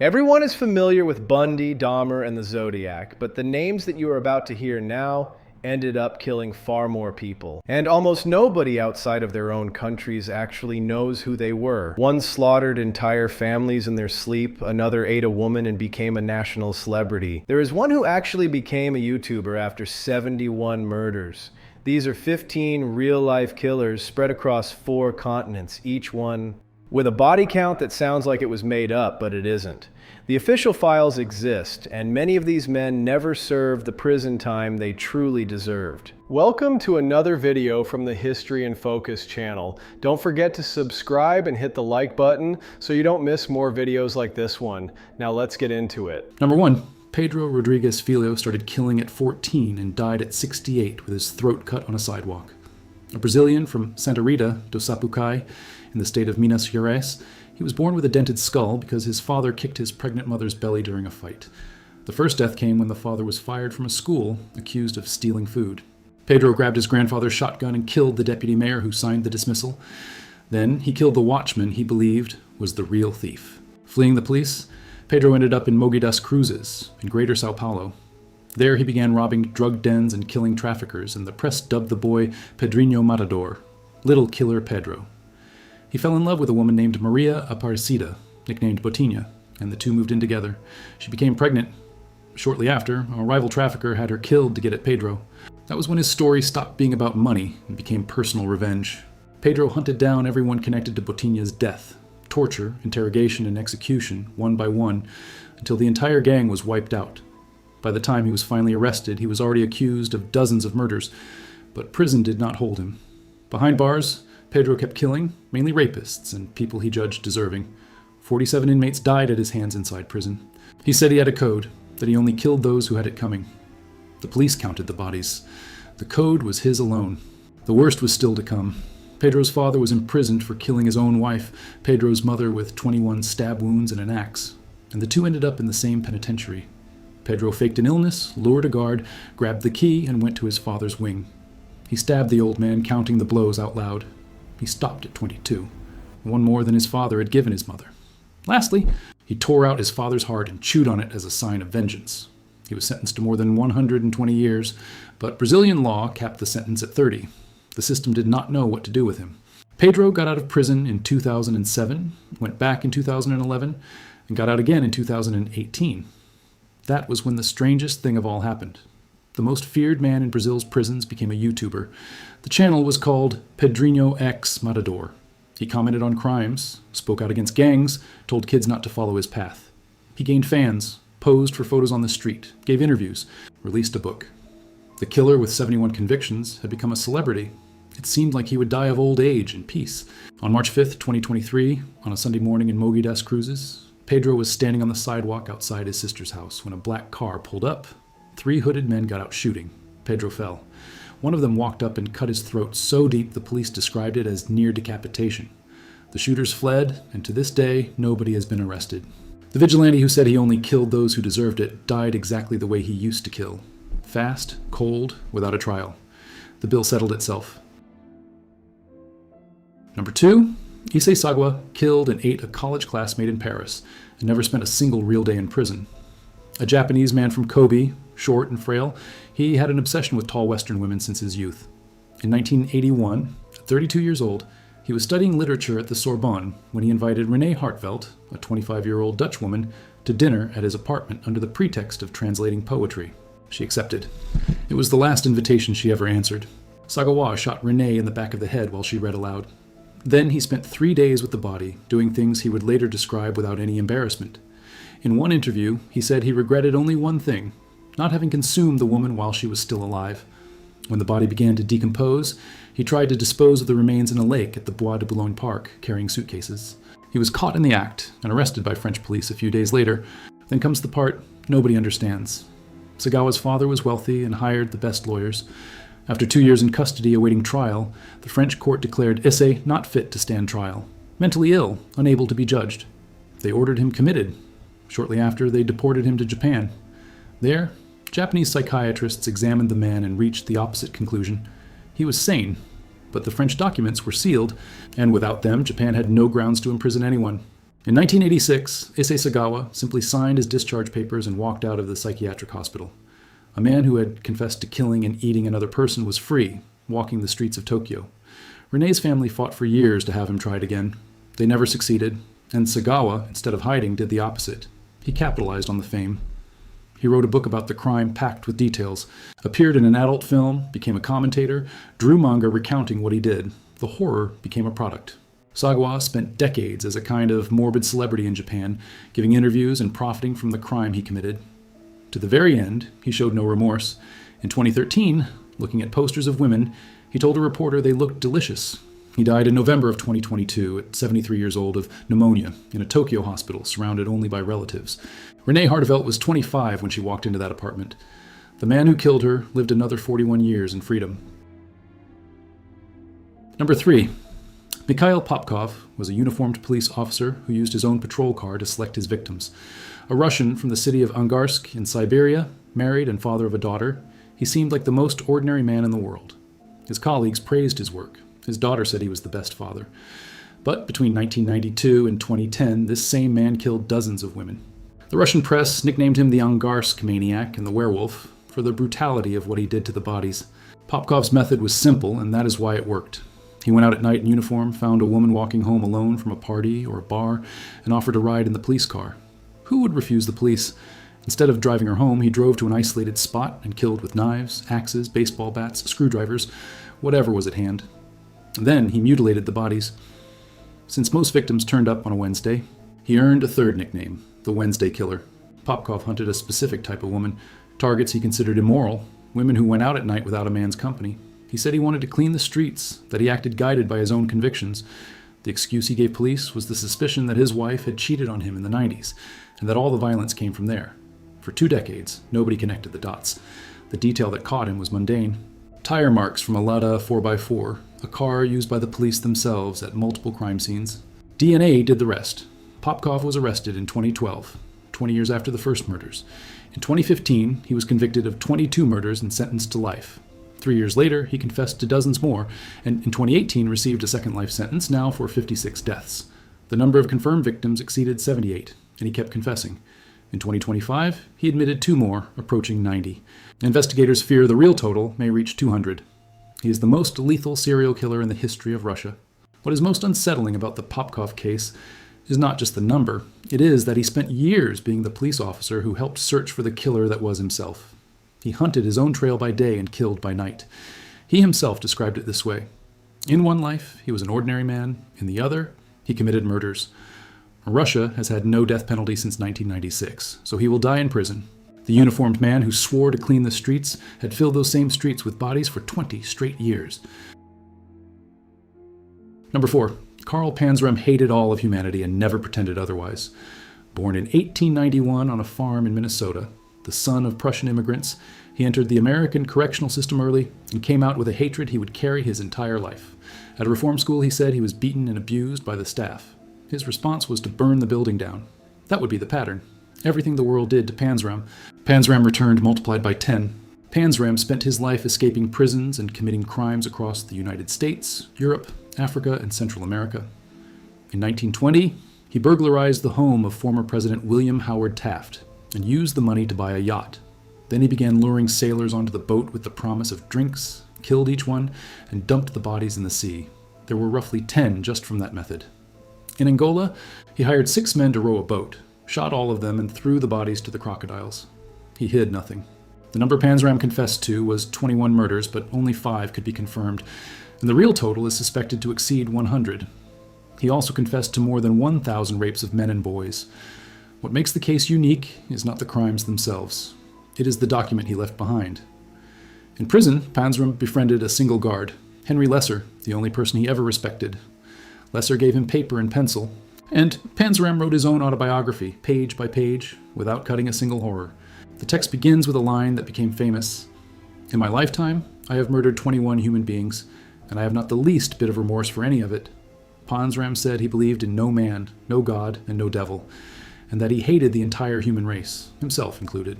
Everyone is familiar with Bundy, Dahmer, and the Zodiac, but the names that you are about to hear now ended up killing far more people. And almost nobody outside of their own countries actually knows who they were. One slaughtered entire families in their sleep, another ate a woman and became a national celebrity. There is one who actually became a YouTuber after 71 murders. These are 15 real-life killers spread across 4 continents, each one with a body count that sounds like it was made up, but it isn't. The official files exist, and many of these men never served the prison time they truly deserved. Welcome to another video from the History in Focus channel. Don't forget to subscribe and hit the like button so you don't miss more videos like this one. Now let's get into it. Number 1. Pedro Rodriguez Filho started killing at 14 and died at 68 with his throat cut on a sidewalk. A Brazilian from Santa Rita do Sapucaí in the state of Minas Gerais, he was born with a dented skull because his father kicked his pregnant mother's belly during a fight. The first death came when the father was fired from a school accused of stealing food. Pedro grabbed his grandfather's shotgun and killed the deputy mayor who signed the dismissal. Then he killed the watchman he believed was the real thief. Fleeing the police, Pedro ended up in Mogi das Cruzes in Greater Sao Paulo. There he began robbing drug dens and killing traffickers, and the press dubbed the boy Pedrinho Matador, Little Killer Pedro. He fell in love with a woman named Maria Aparecida, nicknamed Botinha, and the two moved in together. She became pregnant. Shortly after, a rival trafficker had her killed to get at Pedro. That was when his story stopped being about money and became personal revenge. Pedro hunted down everyone connected to Botinha's death, torture, interrogation, and execution, one by one, until the entire gang was wiped out. By the time he was finally arrested, he was already accused of dozens of murders, but prison did not hold him. Behind bars, Pedro kept killing, mainly rapists and people he judged deserving. 47 inmates died at his hands inside prison. He said he had a code, that he only killed those who had it coming. The police counted the bodies. The code was his alone. The worst was still to come. Pedro's father was imprisoned for killing his own wife, Pedro's mother with 21 stab wounds and an axe, and the two ended up in the same penitentiary. Pedro faked an illness, lured a guard, grabbed the key, and went to his father's wing. He stabbed the old man, counting the blows out loud. He stopped at 22, one more than his father had given his mother. Lastly, he tore out his father's heart and chewed on it as a sign of vengeance. He was sentenced to more than 120 years, but Brazilian law capped the sentence at 30. The system did not know what to do with him. Pedro got out of prison in 2007, went back in 2011, and got out again in 2018. That was when the strangest thing of all happened. The most feared man in Brazil's prisons became a YouTuber. The channel was called Pedrinho X Matador. He commented on crimes, spoke out against gangs, told kids not to follow his path. He gained fans, posed for photos on the street, gave interviews, released a book. The killer with 71 convictions had become a celebrity. It seemed like he would die of old age in peace. On March 5th, 2023, on a Sunday morning in Mogi das Cruzes, Pedro was standing on the sidewalk outside his sister's house when a black car pulled up. 3 hooded men got out shooting. Pedro fell. One of them walked up and cut his throat so deep the police described it as near decapitation. The shooters fled, and to this day, nobody has been arrested. The vigilante who said he only killed those who deserved it died exactly the way he used to kill. Fast, cold, without a trial. The bill settled itself. Number 2. Issei Sagwa killed and ate a college classmate in Paris and never spent a single real day in prison. A Japanese man from Kobe, short and frail, he had an obsession with tall Western women since his youth. In 1981, at 32 years old, he was studying literature at the Sorbonne when he invited Renée Hartvelt, a 25-year-old Dutch woman, to dinner at his apartment under the pretext of translating poetry. She accepted. It was the last invitation she ever answered. Sagawa shot Renée in the back of the head while she read aloud. Then he spent 3 days with the body, doing things he would later describe without any embarrassment. In one interview, he said he regretted only one thing, not having consumed the woman while she was still alive. When the body began to decompose, he tried to dispose of the remains in a lake at the Bois de Boulogne Park, carrying suitcases. He was caught in the act and arrested by French police a few days later. Then comes the part nobody understands. Sagawa's father was wealthy and hired the best lawyers. After 2 years in custody awaiting trial, the French court declared Issei not fit to stand trial, mentally ill, unable to be judged. They ordered him committed. Shortly after, they deported him to Japan. There, Japanese psychiatrists examined the man and reached the opposite conclusion. He was sane, but the French documents were sealed, and without them, Japan had no grounds to imprison anyone. In 1986, Issei Sagawa simply signed his discharge papers and walked out of the psychiatric hospital. A man who had confessed to killing and eating another person was free, walking the streets of Tokyo. Renee's family fought for years to have him tried again. They never succeeded, and Sagawa, instead of hiding, did the opposite. He capitalized on the fame. He wrote a book about the crime packed with details, appeared in an adult film, became a commentator, drew manga recounting what he did. The horror became a product. Sagawa spent decades as a kind of morbid celebrity in Japan, giving interviews and profiting from the crime he committed. To the very end, he showed no remorse. In 2013, looking at posters of women, he told a reporter they looked delicious. He died in November of 2022 at 73 years old of pneumonia in a Tokyo hospital surrounded only by relatives. Renee Hartevelt was 25 when she walked into that apartment. The man who killed her lived another 41 years in freedom. Number 3. Mikhail Popkov was a uniformed police officer who used his own patrol car to select his victims. A Russian from the city of Angarsk in Siberia, married and father of a daughter, he seemed like the most ordinary man in the world. His colleagues praised his work. His daughter said he was the best father. But between 1992 and 2010, this same man killed dozens of women. The Russian press nicknamed him the Angarsk maniac and the werewolf for the brutality of what he did to the bodies. Popkov's method was simple, and that is why it worked. He went out at night in uniform, found a woman walking home alone from a party or a bar, and offered a ride in the police car. Who would refuse the police? Instead of driving her home, he drove to an isolated spot and killed with knives, axes, baseball bats, screwdrivers, whatever was at hand. Then he mutilated the bodies. Since most victims turned up on a Wednesday, he earned a third nickname, the Wednesday Killer. Popkov hunted a specific type of woman, targets he considered immoral, women who went out at night without a man's company. He said he wanted to clean the streets, that he acted guided by his own convictions. The excuse he gave police was the suspicion that his wife had cheated on him in the 90s, and that all the violence came from there. For 2 decades, nobody connected the dots. The detail that caught him was mundane. Tire marks from a Lada 4x4, a car used by the police themselves at multiple crime scenes. DNA did the rest. Popkov was arrested in 2012, 20 years after the first murders. In 2015, he was convicted of 22 murders and sentenced to life. 3 years later, he confessed to dozens more, and in 2018 received a second life sentence, now for 56 deaths. The number of confirmed victims exceeded 78, and he kept confessing. In 2025, he admitted 2 more, approaching 90. Investigators fear the real total may reach 200. He is the most lethal serial killer in the history of Russia. What is most unsettling about the Popkov case is not just the number, it is that he spent years being the police officer who helped search for the killer that was himself. He hunted his own trail by day and killed by night. He himself described it this way. In one life, he was an ordinary man. In the other, he committed murders. Russia has had no death penalty since 1996, so he will die in prison. The uniformed man who swore to clean the streets had filled those same streets with bodies for 20 straight years. Number 4. Karl Panzram hated all of humanity and never pretended otherwise. Born in 1891 on a farm in Minnesota, the son of Prussian immigrants, he entered the American correctional system early and came out with a hatred he would carry his entire life. At a reform school, he said he was beaten and abused by the staff. His response was to burn the building down. That would be the pattern. Everything the world did to Panzram, Panzram returned multiplied by 10. Panzram spent his life escaping prisons and committing crimes across the United States, Europe, Africa, and Central America. In 1920, he burglarized the home of former President William Howard Taft and used the money to buy a yacht. Then he began luring sailors onto the boat with the promise of drinks, killed each one, and dumped the bodies in the sea. There were roughly 10 just from that method. In Angola, he hired 6 men to row a boat, shot all of them, and threw the bodies to the crocodiles. He hid nothing. The number Panzram confessed to was 21 murders, but only 5 could be confirmed, and the real total is suspected to exceed 100. He also confessed to more than 1,000 rapes of men and boys. What makes the case unique is not the crimes themselves. It is the document he left behind. In prison, Panzram befriended a single guard, Henry Lesser, the only person he ever respected. Lesser gave him paper and pencil, and Panzram wrote his own autobiography, page by page, without cutting a single horror. The text begins with a line that became famous. In my lifetime, I have murdered 21 human beings, and I have not the least bit of remorse for any of it. Panzram said he believed in no man, no God, and no devil, and that he hated the entire human race, himself included.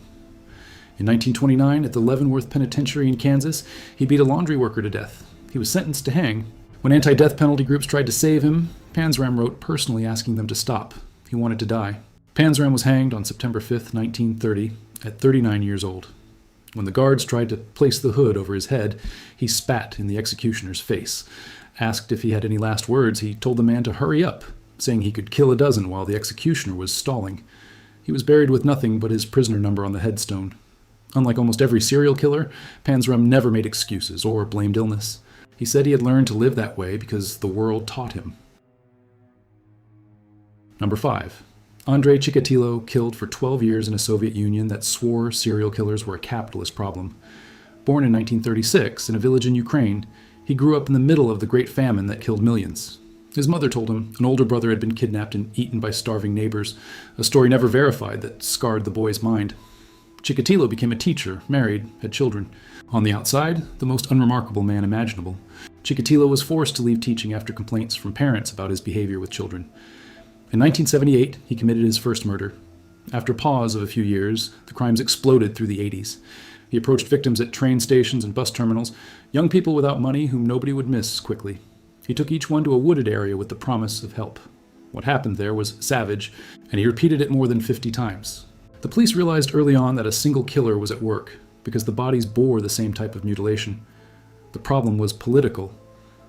In 1929, at the Leavenworth Penitentiary in Kansas, he beat a laundry worker to death. He was sentenced to hang. When anti-death penalty groups tried to save him, Panzram wrote personally asking them to stop. He wanted to die. Panzram was hanged on September 5th, 1930, at 39 years old. When the guards tried to place the hood over his head, he spat in the executioner's face. Asked if he had any last words, he told the man to hurry up, saying he could kill a dozen while the executioner was stalling. He was buried with nothing but his prisoner number on the headstone. Unlike almost every serial killer, Panzram never made excuses or blamed illness. He said he had learned to live that way because the world taught him. Number 5. Andrei Chikatilo killed for 12 years in a Soviet Union that swore serial killers were a capitalist problem. Born in 1936 in a village in Ukraine, he grew up in the middle of the Great Famine that killed millions. His mother told him an older brother had been kidnapped and eaten by starving neighbors, a story never verified that scarred the boy's mind. Chikatilo became a teacher, married, had children. On the outside, the most unremarkable man imaginable. Chikatilo was forced to leave teaching after complaints from parents about his behavior with children. In 1978, he committed his first murder. After a pause of a few years, the crimes exploded through the 80s. He approached victims at train stations and bus terminals, young people without money whom nobody would miss quickly. He took each one to a wooded area with the promise of help. What happened there was savage, and he repeated it more than 50 times. The police realized early on that a single killer was at work, because the bodies bore the same type of mutilation. The problem was political.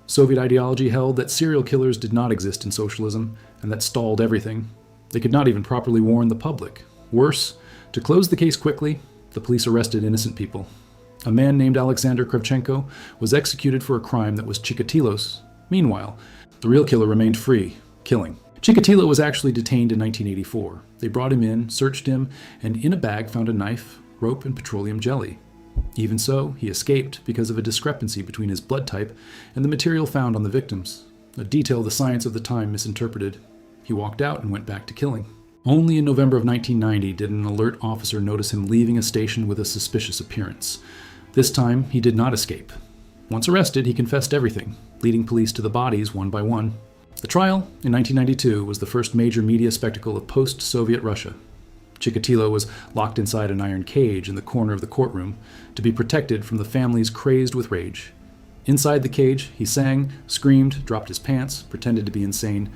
Soviet ideology held that serial killers did not exist in socialism, and that stalled everything. They could not even properly warn the public. Worse, to close the case quickly, the police arrested innocent people. A man named Alexander Kravchenko was executed for a crime that was Chikatilo's. Meanwhile, the real killer remained free, killing. Chikatilo was actually detained in 1984. They brought him in, searched him, and in a bag found a knife, rope, and petroleum jelly. Even so, he escaped because of a discrepancy between his blood type and the material found on the victims, a detail the science of the time misinterpreted. He walked out and went back to killing. Only in November of 1990 did an alert officer notice him leaving a station with a suspicious appearance. This time, he did not escape. Once arrested, he confessed everything, leading police to the bodies one by one. The trial, in 1992, was the first major media spectacle of post-Soviet Russia. Chikatilo was locked inside an iron cage in the corner of the courtroom to be protected from the families crazed with rage. Inside the cage, he sang, screamed, dropped his pants, pretended to be insane.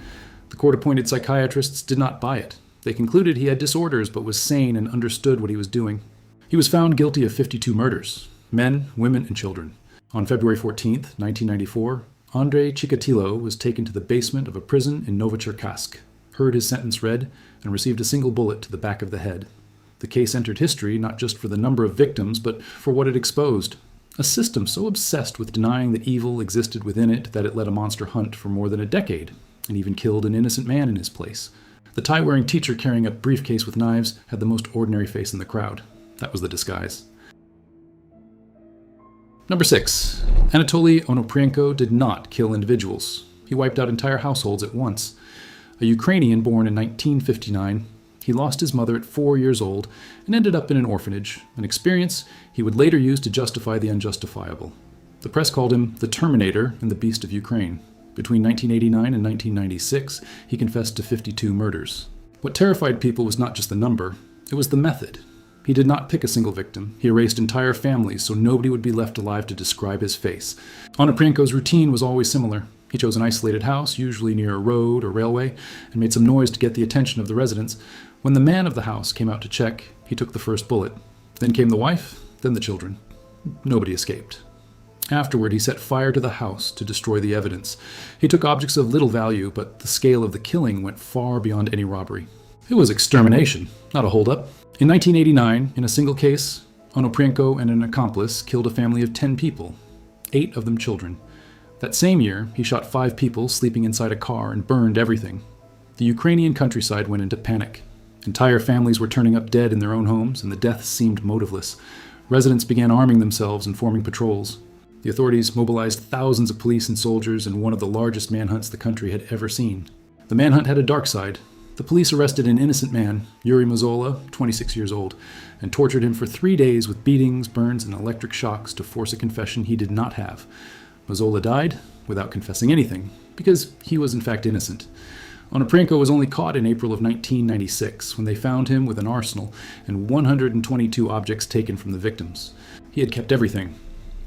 The court-appointed psychiatrists did not buy it. They concluded he had disorders but was sane and understood what he was doing. He was found guilty of 52 murders, men, women, and children. On February 14, 1994, Andrei Chikatilo was taken to the basement of a prison in Novocherkassk, heard his sentence read, and received a single bullet to the back of the head. The case entered history not just for the number of victims, but for what it exposed. A system so obsessed with denying that evil existed within it that it let a monster hunt for more than a decade, and even killed an innocent man in his place. The tie-wearing teacher carrying a briefcase with knives had the most ordinary face in the crowd. That was the disguise. Number 6. Anatoly Onoprienko did not kill individuals. He wiped out entire households at once. A Ukrainian born in 1959, he lost his mother at 4 years old and ended up in an orphanage, an experience he would later use to justify the unjustifiable. The press called him the Terminator and the Beast of Ukraine. Between 1989 and 1996, he confessed to 52 murders. What terrified people was not just the number, it was the method. He did not pick a single victim. He erased entire families so nobody would be left alive to describe his face. Onoprienko's routine was always similar. He chose an isolated house, usually near a road or railway, and made some noise to get the attention of the residents. When the man of the house came out to check, he took the first bullet. Then came the wife, then the children. Nobody escaped. Afterward, he set fire to the house to destroy the evidence. He took objects of little value, but the scale of the killing went far beyond any robbery. It was extermination, not a holdup. In 1989, in a single case, Onoprienko and an accomplice killed a family of 10 people, 8 of them children. That same year, he shot 5 people sleeping inside a car and burned everything. The Ukrainian countryside went into panic. Entire families were turning up dead in their own homes, and the deaths seemed motiveless. Residents began arming themselves and forming patrols. The authorities mobilized thousands of police and soldiers in one of the largest manhunts the country had ever seen. The manhunt had a dark side. The police arrested an innocent man, Yuri Mazola, 26 years old, and tortured him for 3 days with beatings, burns, and electric shocks to force a confession he did not have. Mazola died without confessing anything, because he was in fact innocent. Onoprienko was only caught in April of 1996, when they found him with an arsenal and 122 objects taken from the victims. He had kept everything.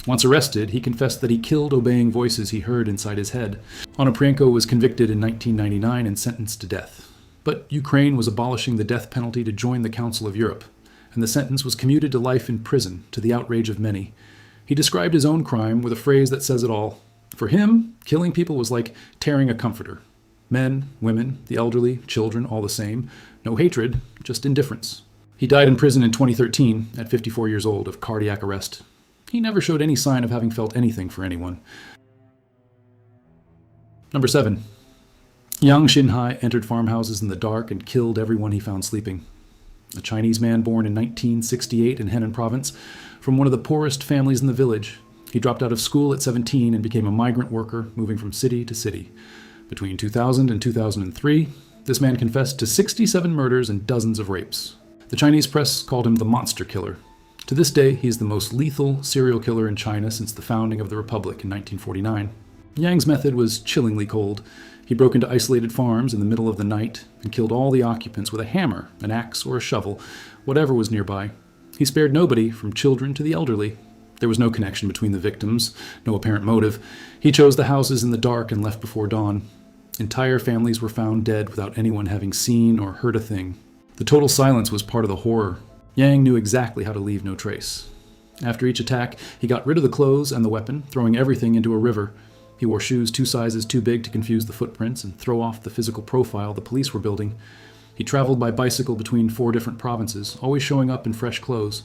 Once arrested, he confessed that he killed obeying voices he heard inside his head. Onoprienko was convicted in 1999 and sentenced to death. But Ukraine was abolishing the death penalty to join the Council of Europe, and the sentence was commuted to life in prison, to the outrage of many. He described his own crime with a phrase that says it all. For him, killing people was like tearing a comforter. Men, women, the elderly, children, all the same. No hatred, just indifference. He died in prison in 2013, at 54 years old, of cardiac arrest. He never showed any sign of having felt anything for anyone. Number 7. Yang Xinhai entered farmhouses in the dark and killed everyone he found sleeping. A Chinese man born in 1968 in Henan province, from one of the poorest families in the village. He dropped out of school at 17 and became a migrant worker, moving from city to city. Between 2000 and 2003, this man confessed to 67 murders and dozens of rapes. The Chinese press called him the monster killer. To this day, he is the most lethal serial killer in China since the founding of the Republic in 1949. Yang's method was chillingly cold. He broke into isolated farms in the middle of the night and killed all the occupants with a hammer, an axe, or a shovel, whatever was nearby. He spared nobody, from children to the elderly. There was no connection between the victims, no apparent motive. He chose the houses in the dark and left before dawn. Entire families were found dead without anyone having seen or heard a thing. The total silence was part of the horror. Yang knew exactly how to leave no trace. After each attack, he got rid of the clothes and the weapon, throwing everything into a river. He wore shoes 2 sizes too big to confuse the footprints and throw off the physical profile the police were building. He traveled by bicycle between 4 different provinces, always showing up in fresh clothes.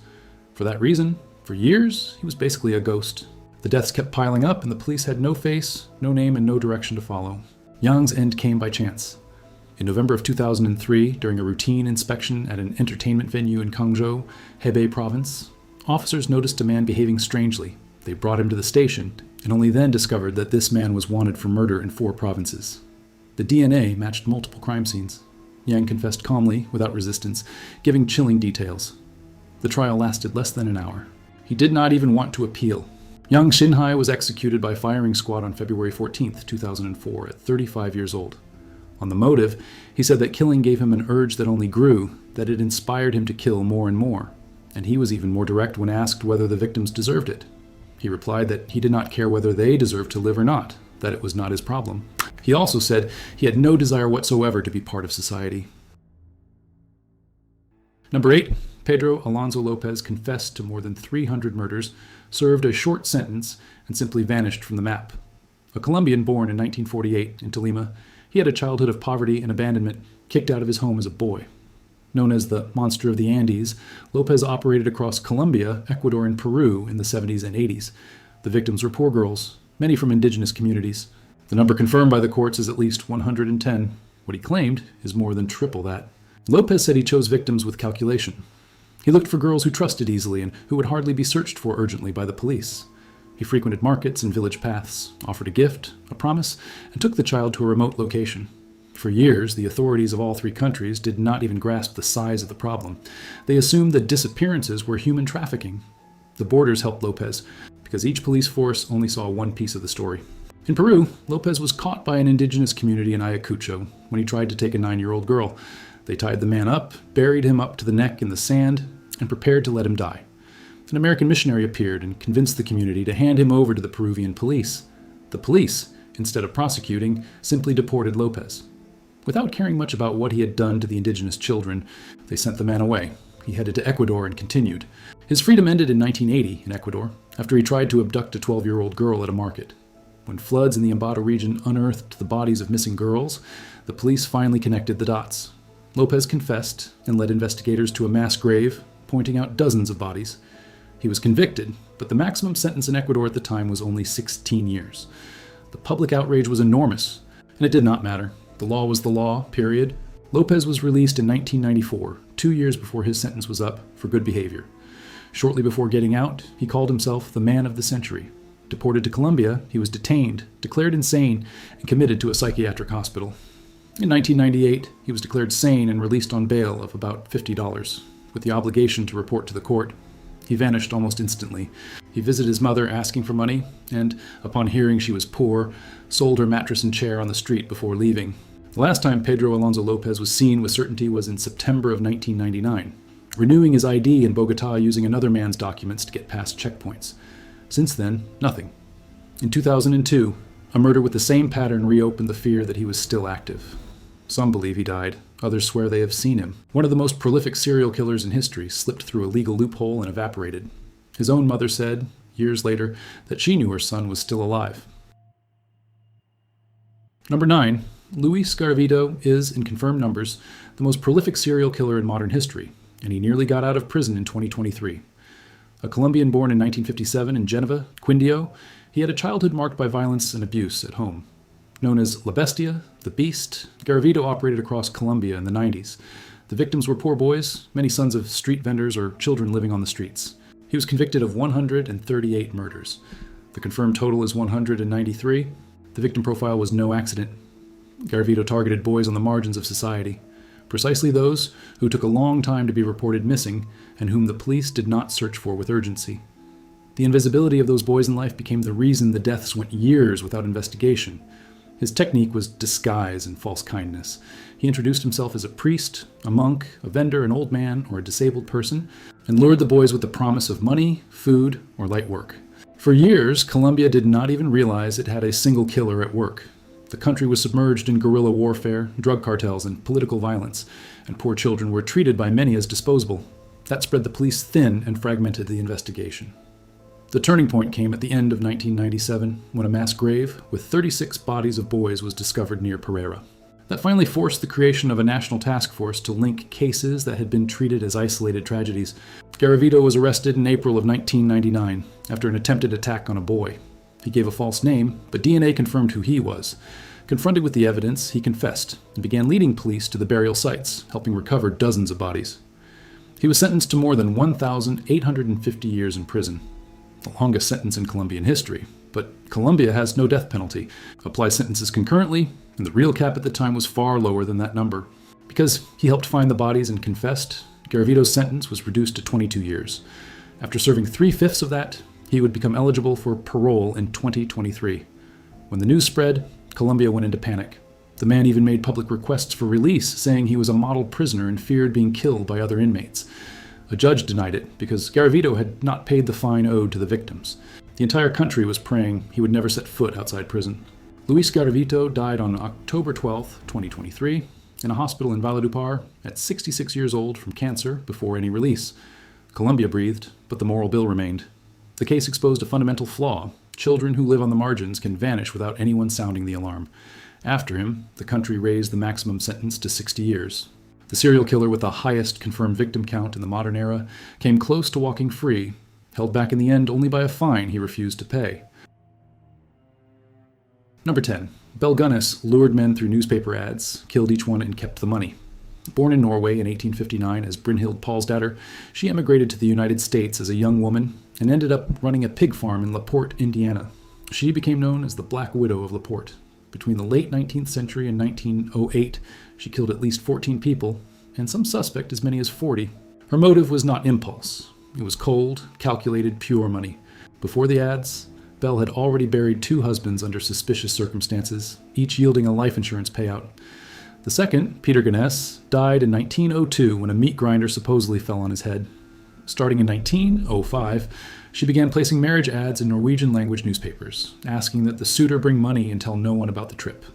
For that reason, for years, he was basically a ghost. The deaths kept piling up, and the police had no face, no name, and no direction to follow. Yang's end came by chance. In November of 2003, during a routine inspection at an entertainment venue in Kangzhou, Hebei province, officers noticed a man behaving strangely. They brought him to the station, and only then discovered that this man was wanted for murder in 4 provinces. The DNA matched multiple crime scenes. Yang confessed calmly, without resistance, giving chilling details. The trial lasted less than an hour. He did not even want to appeal. Yang Xinhai was executed by firing squad on February 14, 2004, at 35 years old. On the motive, he said that killing gave him an urge that only grew, that it inspired him to kill more and more, and he was even more direct when asked whether the victims deserved it. He replied that he did not care whether they deserved to live or not, that it was not his problem. He also said he had no desire whatsoever to be part of society. Number 8. Pedro Alonso López confessed to more than 300 murders, served a short sentence, and simply vanished from the map. A Colombian born in 1948 in Tolima, he had a childhood of poverty and abandonment, kicked out of his home as a boy. Known as the Monster of the Andes, López operated across Colombia, Ecuador, and Peru in the 70s and 80s. The victims were poor girls, many from indigenous communities. The number confirmed by the courts is at least 110. What he claimed is more than triple that. López said he chose victims with calculation. He looked for girls who trusted easily and who would hardly be searched for urgently by the police. He frequented markets and village paths, offered a gift, a promise, and took the child to a remote location. For years, the authorities of all 3 countries did not even grasp the size of the problem. They assumed that disappearances were human trafficking. The borders helped López, because each police force only saw one piece of the story. In Peru, López was caught by an indigenous community in Ayacucho when he tried to take a 9-year-old girl. They tied the man up, buried him up to the neck in the sand, and prepared to let him die. An American missionary appeared and convinced the community to hand him over to the Peruvian police. The police, instead of prosecuting, simply deported López. Without caring much about what he had done to the indigenous children, they sent the man away. He headed to Ecuador and continued. His freedom ended in 1980 in Ecuador, after he tried to abduct a 12-year-old girl at a market. When floods in the Ambato region unearthed the bodies of missing girls, the police finally connected the dots. López confessed and led investigators to a mass grave, pointing out dozens of bodies. He was convicted, but the maximum sentence in Ecuador at the time was only 16 years. The public outrage was enormous, and it did not matter. The law was the law, period. López was released in 1994, 2 years before his sentence was up, for good behavior. Shortly before getting out, he called himself the man of the century. Deported to Colombia, he was detained, declared insane, and committed to a psychiatric hospital. In 1998, he was declared sane and released on bail of about $50, with the obligation to report to the court. He vanished almost instantly. He visited his mother asking for money, and, upon hearing she was poor, sold her mattress and chair on the street before leaving. The last time Pedro Alonso López was seen with certainty was in September of 1999, renewing his ID in Bogotá using another man's documents to get past checkpoints. Since then, nothing. In 2002, a murder with the same pattern reopened the fear that he was still active. Some believe he died. Others swear they have seen him. One of the most prolific serial killers in history slipped through a legal loophole and evaporated. His own mother said, years later, that she knew her son was still alive. Number 9. Luis Garavito is, in confirmed numbers, the most prolific serial killer in modern history, and he nearly got out of prison in 2023. A Colombian born in 1957 in Geneva, Quindio, he had a childhood marked by violence and abuse at home. Known as La Bestia, the Beast, Garavito operated across Colombia in the 90s. The victims were poor boys, many sons of street vendors or children living on the streets. He was convicted of 138 murders. The confirmed total is 193. The victim profile was no accident. Garavito targeted boys on the margins of society, precisely those who took a long time to be reported missing and whom the police did not search for with urgency. The invisibility of those boys in life became the reason the deaths went years without investigation. His technique was disguise and false kindness. He introduced himself as a priest, a monk, a vendor, an old man, or a disabled person, and lured the boys with the promise of money, food, or light work. For years, Colombia did not even realize it had a single killer at work. The country was submerged in guerrilla warfare, drug cartels, and political violence, and poor children were treated by many as disposable. That spread the police thin and fragmented the investigation. The turning point came at the end of 1997, when a mass grave with 36 bodies of boys was discovered near Pereira. That finally forced the creation of a national task force to link cases that had been treated as isolated tragedies. Garavito was arrested in April of 1999 after an attempted attack on a boy. He gave a false name, but DNA confirmed who he was. Confronted with the evidence, he confessed and began leading police to the burial sites, helping recover dozens of bodies. He was sentenced to more than 1,850 years in prison, the longest sentence in Colombian history. But Colombia has no death penalty, applies sentences concurrently, and the real cap at the time was far lower than that number. Because he helped find the bodies and confessed, Garavito's sentence was reduced to 22 years. After serving 3/5 of that, he would become eligible for parole in 2023. When the news spread, Colombia went into panic. The man even made public requests for release, saying he was a model prisoner and feared being killed by other inmates. A judge denied it because Garavito had not paid the fine owed to the victims. The entire country was praying he would never set foot outside prison. Luis Garavito died on October 12, 2023, in a hospital in Valledupar at 66 years old from cancer before any release. Colombia breathed, but the moral bill remained. The case exposed a fundamental flaw. Children who live on the margins can vanish without anyone sounding the alarm. After him, the country raised the maximum sentence to 60 years. The serial killer with the highest confirmed victim count in the modern era came close to walking free, held back in the end only by a fine he refused to pay. Number 10. Belle Gunness lured men through newspaper ads, killed each one, and kept the money. Born in Norway in 1859 as Brynhild Paulsdatter, she emigrated to the United States as a young woman and ended up running a pig farm in LaPorte, Indiana. She became known as the Black Widow of LaPorte. Between the late 19th century and 1908, she killed at least 14 people, and some suspect as many as 40. Her motive was not impulse. It was cold, calculated, pure money. Before the ads, Belle had already buried 2 husbands under suspicious circumstances, each yielding a life insurance payout. The second, Peter Gunness, died in 1902 when a meat grinder supposedly fell on his head. Starting in 1905, she began placing marriage ads in Norwegian-language newspapers, asking that the suitor bring money and tell no one about the trip.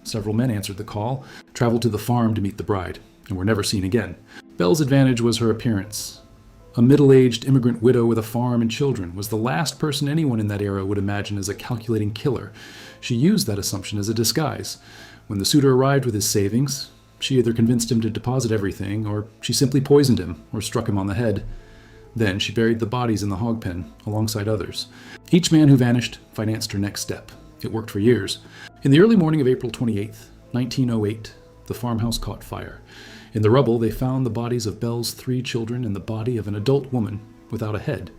Several men answered the call, traveled to the farm to meet the bride, and were never seen again. Belle's advantage was her appearance. A middle-aged immigrant widow with a farm and children was the last person anyone in that era would imagine as a calculating killer. She used that assumption as a disguise. When the suitor arrived with his savings, she either convinced him to deposit everything, or she simply poisoned him, or struck him on the head. Then she buried the bodies in the hog pen, alongside others. Each man who vanished financed her next step. It worked for years. In the early morning of April 28, 1908, the farmhouse caught fire. In the rubble, they found the bodies of Belle's 3 children and the body of an adult woman without a head.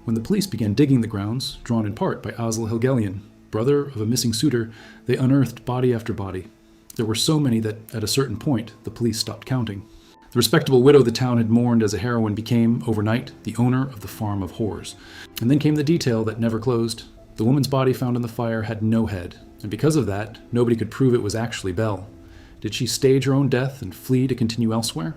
When the police began digging the grounds, drawn in part by Azel Helgelian, brother of a missing suitor, they unearthed body after body. There were so many that, at a certain point, the police stopped counting. The respectable widow the town had mourned as a heroine became, overnight, the owner of the farm of horrors. And then came the detail that never closed. The woman's body found in the fire had no head, and because of that, nobody could prove it was actually Belle. Did she stage her own death and flee to continue elsewhere?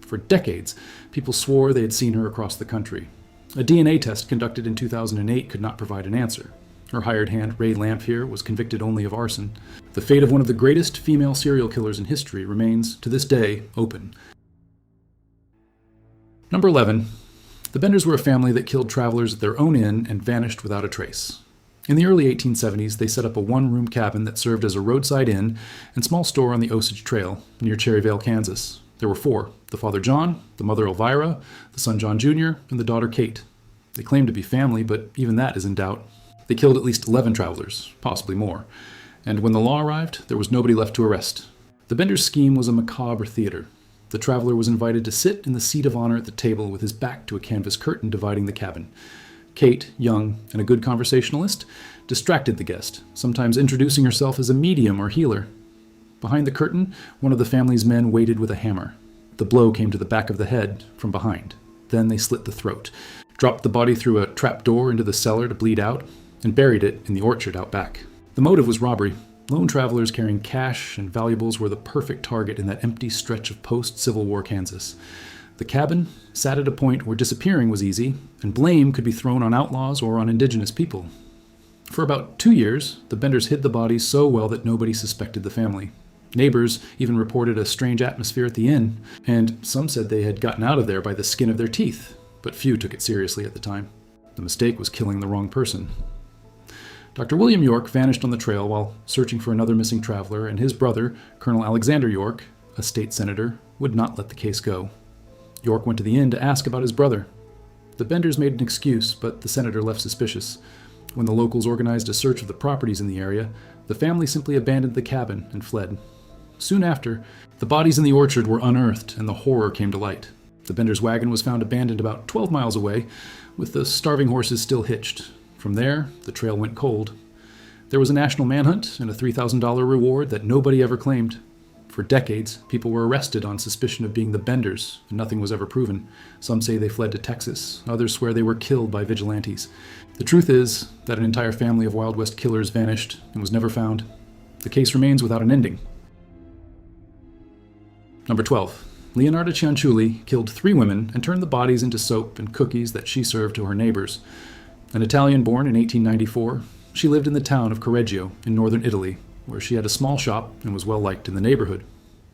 For decades, people swore they had seen her across the country. A DNA test conducted in 2008 could not provide an answer. Her hired hand, Ray Lamphere, was convicted only of arson. The fate of one of the greatest female serial killers in history remains, to this day, open. Number 11. The Benders were a family that killed travelers at their own inn and vanished without a trace. In the early 1870s, they set up a one-room cabin that served as a roadside inn and small store on the Osage Trail near Cherryvale, Kansas. There were 4, the father John, the mother Elvira, the son John Jr., and the daughter Kate. They claimed to be family, but even that is in doubt. They killed at least 11 travelers, possibly more. And when the law arrived, there was nobody left to arrest. The Benders' scheme was a macabre theater. The traveler was invited to sit in the seat of honor at the table with his back to a canvas curtain dividing the cabin. Kate, young and a good conversationalist, distracted the guest, sometimes introducing herself as a medium or healer. Behind the curtain, one of the family's men waited with a hammer. The blow came to the back of the head from behind. Then they slit the throat, dropped the body through a trap door into the cellar to bleed out, and buried it in the orchard out back. The motive was robbery. Lone travelers carrying cash and valuables were the perfect target in that empty stretch of post-Civil War Kansas. The cabin sat at a point where disappearing was easy, and blame could be thrown on outlaws or on indigenous people. For about 2 years, the Benders hid the bodies so well that nobody suspected the family. Neighbors even reported a strange atmosphere at the inn, and some said they had gotten out of there by the skin of their teeth, but few took it seriously at the time. The mistake was killing the wrong person. Dr. William York vanished on the trail while searching for another missing traveler, and his brother, Colonel Alexander York, a state senator, would not let the case go. York went to the inn to ask about his brother. The Benders made an excuse, but the senator left suspicious. When the locals organized a search of the properties in the area, the family simply abandoned the cabin and fled. Soon after, the bodies in the orchard were unearthed, and the horror came to light. The Benders' wagon was found abandoned about 12 miles away, with the starving horses still hitched. From there, the trail went cold. There was a national manhunt and a $3,000 reward that nobody ever claimed. For decades, people were arrested on suspicion of being the Benders, and nothing was ever proven. Some say they fled to Texas. Others swear they were killed by vigilantes. The truth is that an entire family of Wild West killers vanished and was never found. The case remains without an ending. Number 12. Leonarda Cianciulli killed 3 women and turned the bodies into soap and cookies that she served to her neighbors. An Italian born in 1894, she lived in the town of Correggio in northern Italy, where she had a small shop and was well liked in the neighborhood.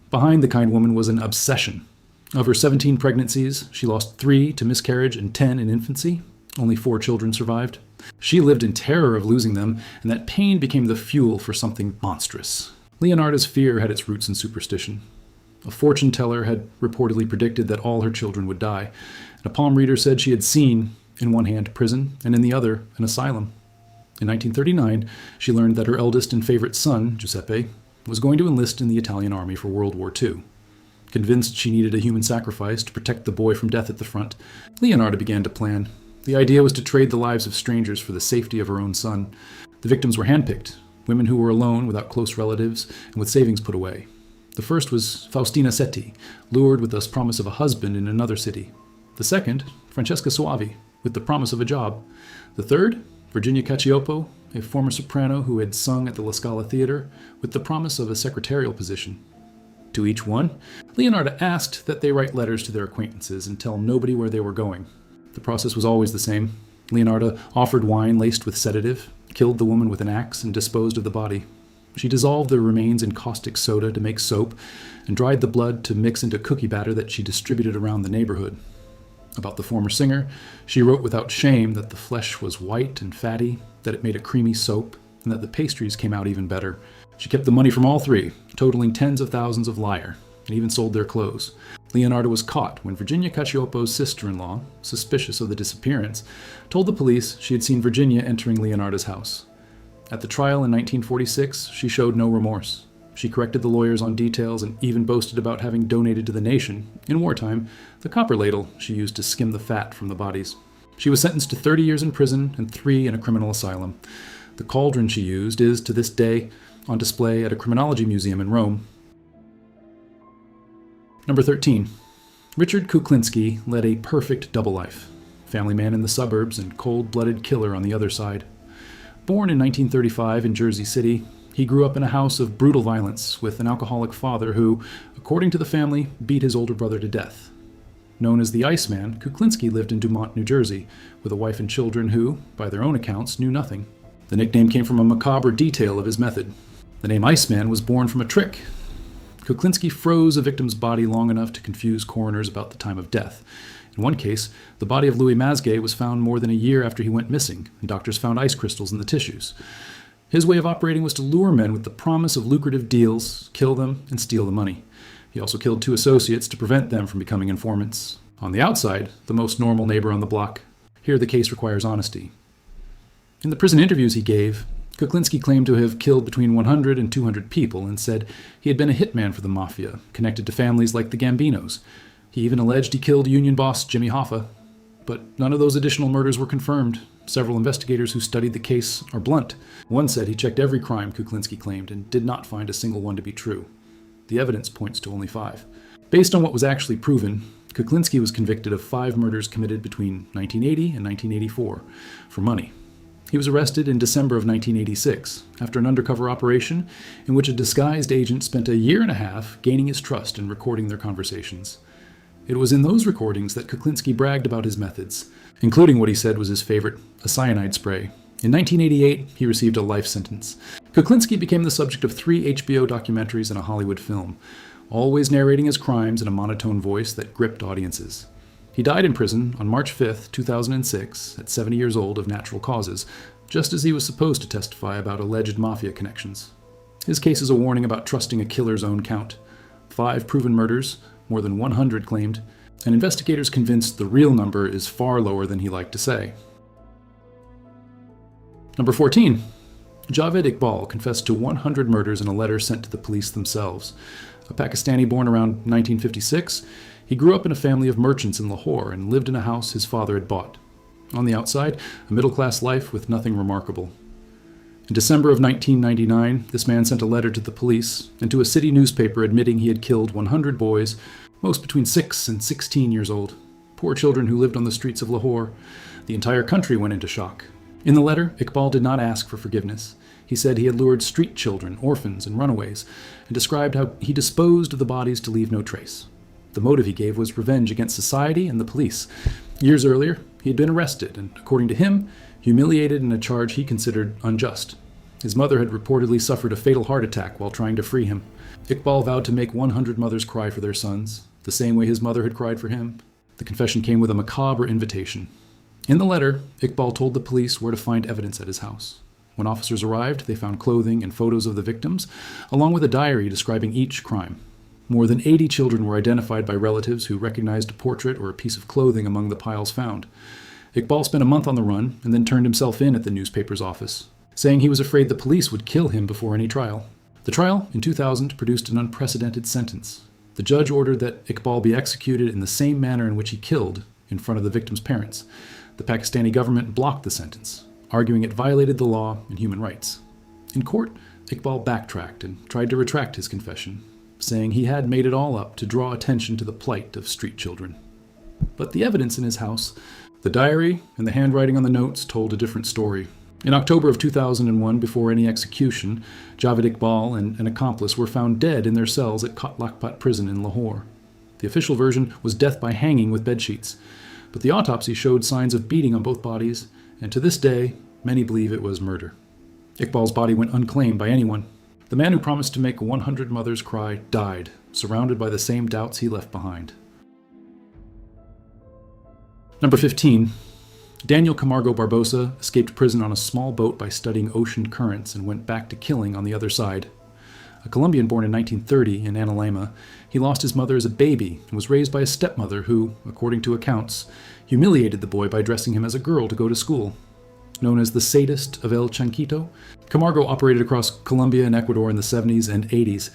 Behind the kind woman was an obsession. Of her 17 pregnancies, she lost 3 to miscarriage and 10 in infancy. Only 4 children survived. She lived in terror of losing them, and that pain became the fuel for something monstrous. Leonarda's fear had its roots in superstition. A fortune teller had reportedly predicted that all her children would die, and a palm reader said she had seen, in one hand, prison, and in the other, an asylum. In 1939, she learned that her eldest and favorite son, Giuseppe, was going to enlist in the Italian army for World War II. Convinced she needed a human sacrifice to protect the boy from death at the front, Leonarda began to plan. The idea was to trade the lives of strangers for the safety of her own son. The victims were handpicked, women who were alone without close relatives and with savings put away. The first was Faustina Setti, lured with the promise of a husband in another city. The second, Francesca Soavi, with the promise of a job. The third, Virginia Cacioppo, a former soprano who had sung at the La Scala Theater, with the promise of a secretarial position. To each one, Leonarda asked that they write letters to their acquaintances and tell nobody where they were going. The process was always the same. Leonarda offered wine laced with sedative, killed the woman with an axe, and disposed of the body. She dissolved the remains in caustic soda to make soap, and dried the blood to mix into cookie batter that she distributed around the neighborhood. About the former singer, she wrote without shame that the flesh was white and fatty, that it made a creamy soap, and that the pastries came out even better. She kept the money from all 3, totaling tens of thousands of lire, and even sold their clothes. Leonarda was caught when Virginia Cacioppo's sister-in-law, suspicious of the disappearance, told the police she had seen Virginia entering Leonarda's house. At the trial in 1946, she showed no remorse. She corrected the lawyers on details and even boasted about having donated to the nation, in wartime, the copper ladle she used to skim the fat from the bodies. She was sentenced to 30 years in prison and 3 in a criminal asylum. The cauldron she used is, to this day, on display at a criminology museum in Rome. Number 13. Richard Kuklinski led a perfect double life. Family man in the suburbs and cold-blooded killer on the other side. Born in 1935 in Jersey City, he grew up in a house of brutal violence with an alcoholic father who, according to the family, beat his older brother to death. Known as the Iceman, Kuklinski lived in Dumont, New Jersey, with a wife and children who, by their own accounts, knew nothing. The nickname came from a macabre detail of his method. The name Iceman was born from a trick. Kuklinski froze a victim's body long enough to confuse coroners about the time of death. In one case, the body of Louis Masguet was found more than a year after he went missing, and doctors found ice crystals in the tissues. His way of operating was to lure men with the promise of lucrative deals, kill them, and steal the money. He also killed 2 associates to prevent them from becoming informants. On the outside, the most normal neighbor on the block. Here the case requires honesty. In the prison interviews he gave, Kuklinski claimed to have killed between 100 and 200 people and said he had been a hitman for the mafia, connected to families like the Gambinos. He even alleged he killed union boss Jimmy Hoffa. But none of those additional murders were confirmed. Several investigators who studied the case are blunt. One said he checked every crime Kuklinski claimed and did not find a single one to be true. The evidence points to only 5. Based on what was actually proven, Kuklinski was convicted of 5 murders committed between 1980 and 1984 for money. He was arrested in December of 1986 after an undercover operation in which a disguised agent spent a year and a half gaining his trust and recording their conversations. It was in those recordings that Kuklinski bragged about his methods, including what he said was his favorite, a cyanide spray. In 1988, he received a life sentence. Kuklinski became the subject of 3 HBO documentaries and a Hollywood film, always narrating his crimes in a monotone voice that gripped audiences. He died in prison on March 5, 2006, at 70 years old of natural causes, just as he was supposed to testify about alleged mafia connections. His case is a warning about trusting a killer's own count. 5 proven murders, more than 100 claimed, and investigators convinced the real number is far lower than he liked to say. Number 14. Javed Iqbal confessed to 100 murders in a letter sent to the police themselves. A Pakistani born around 1956, he grew up in a family of merchants in Lahore and lived in a house his father had bought. On the outside, a middle-class life with nothing remarkable. In December of 1999, this man sent a letter to the police and to a city newspaper admitting he had killed 100 boys, most between 6 and 16 years old. Poor children who lived on the streets of Lahore. The entire country went into shock. In the letter, Iqbal did not ask for forgiveness. He said he had lured street children, orphans, and runaways, and described how he disposed of the bodies to leave no trace. The motive he gave was revenge against society and the police. Years earlier, he had been arrested and, according to him, humiliated in a charge he considered unjust. His mother had reportedly suffered a fatal heart attack while trying to free him. Iqbal vowed to make 100 mothers cry for their sons, the same way his mother had cried for him. The confession came with a macabre invitation. In the letter, Iqbal told the police where to find evidence at his house. When officers arrived, they found clothing and photos of the victims, along with a diary describing each crime. More than 80 children were identified by relatives who recognized a portrait or a piece of clothing among the piles found. Iqbal spent a month on the run and then turned himself in at the newspaper's office, saying he was afraid the police would kill him before any trial. The trial, in 2000, produced an unprecedented sentence. The judge ordered that Iqbal be executed in the same manner in which he killed, in front of the victim's parents. The Pakistani government blocked the sentence, arguing it violated the law and human rights. In court, Iqbal backtracked and tried to retract his confession, saying he had made it all up to draw attention to the plight of street children. But the evidence in his house, the diary and the handwriting on the notes, told a different story. In October of 2001, before any execution, Javed Iqbal and an accomplice were found dead in their cells at Kot Lakhpat prison in Lahore. The official version was death by hanging with bedsheets, but the autopsy showed signs of beating on both bodies, and to this day, many believe it was murder. Iqbal's body went unclaimed by anyone. The man who promised to make 100 mothers cry died, surrounded by the same doubts he left behind. Number 15. Daniel Camargo Barbosa escaped prison on a small boat by studying ocean currents and went back to killing on the other side. A Colombian born in 1930 in Analema, he lost his mother as a baby and was raised by a stepmother who, according to accounts, humiliated the boy by dressing him as a girl to go to school. Known as the sadist of El Chanquito, Camargo operated across Colombia and Ecuador in the 70s and 80s.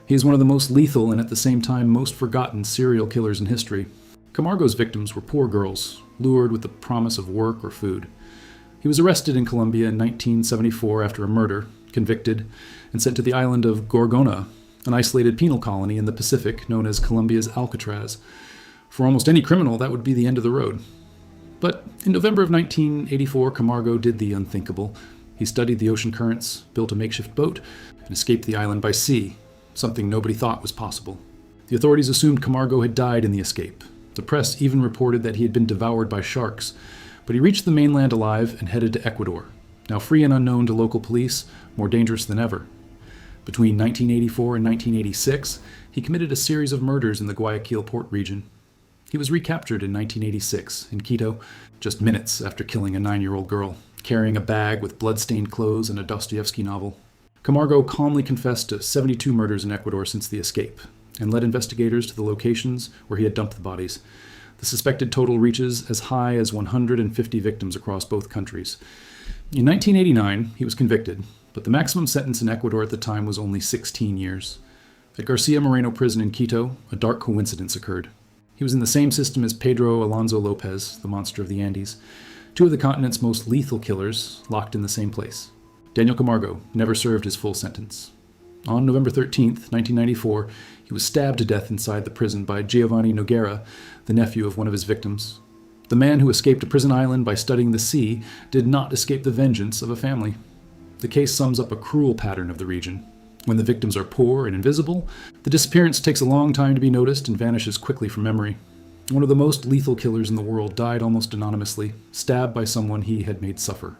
He is one of the most lethal and at the same time most forgotten serial killers in history. Camargo's victims were poor girls, lured with the promise of work or food. He was arrested in Colombia in 1974 after a murder, convicted, and sent to the island of Gorgona, an isolated penal colony in the Pacific known as Colombia's Alcatraz. For almost any criminal, that would be the end of the road. But in November of 1984, Camargo did the unthinkable. He studied the ocean currents, built a makeshift boat, and escaped the island by sea, something nobody thought was possible. The authorities assumed Camargo had died in the escape. The press even reported that he had been devoured by sharks, but he reached the mainland alive and headed to Ecuador. Now free and unknown to local police, more dangerous than ever. Between 1984 and 1986, he committed a series of murders in the Guayaquil port region. He was recaptured in 1986 in Quito, just minutes after killing a 9-year-old girl, carrying a bag with blood-stained clothes and a Dostoevsky novel. Camargo calmly confessed to 72 murders in Ecuador since the escape, and led investigators to the locations where he had dumped the bodies. The suspected total reaches as high as 150 victims across both countries. In 1989, he was convicted, but the maximum sentence in Ecuador at the time was only 16 years. At Garcia Moreno prison in Quito, a dark coincidence occurred. He was in the same system as Pedro Alonso López, the monster of the Andes, two of the continent's most lethal killers, locked in the same place. Daniel Camargo never served his full sentence. On November 13, 1994, he was stabbed to death inside the prison by Giovanni Noguera, the nephew of one of his victims. The man who escaped a prison island by studying the sea did not escape the vengeance of a family. The case sums up a cruel pattern of the region. When the victims are poor and invisible, the disappearance takes a long time to be noticed and vanishes quickly from memory. One of the most lethal killers in the world died almost anonymously, stabbed by someone he had made suffer.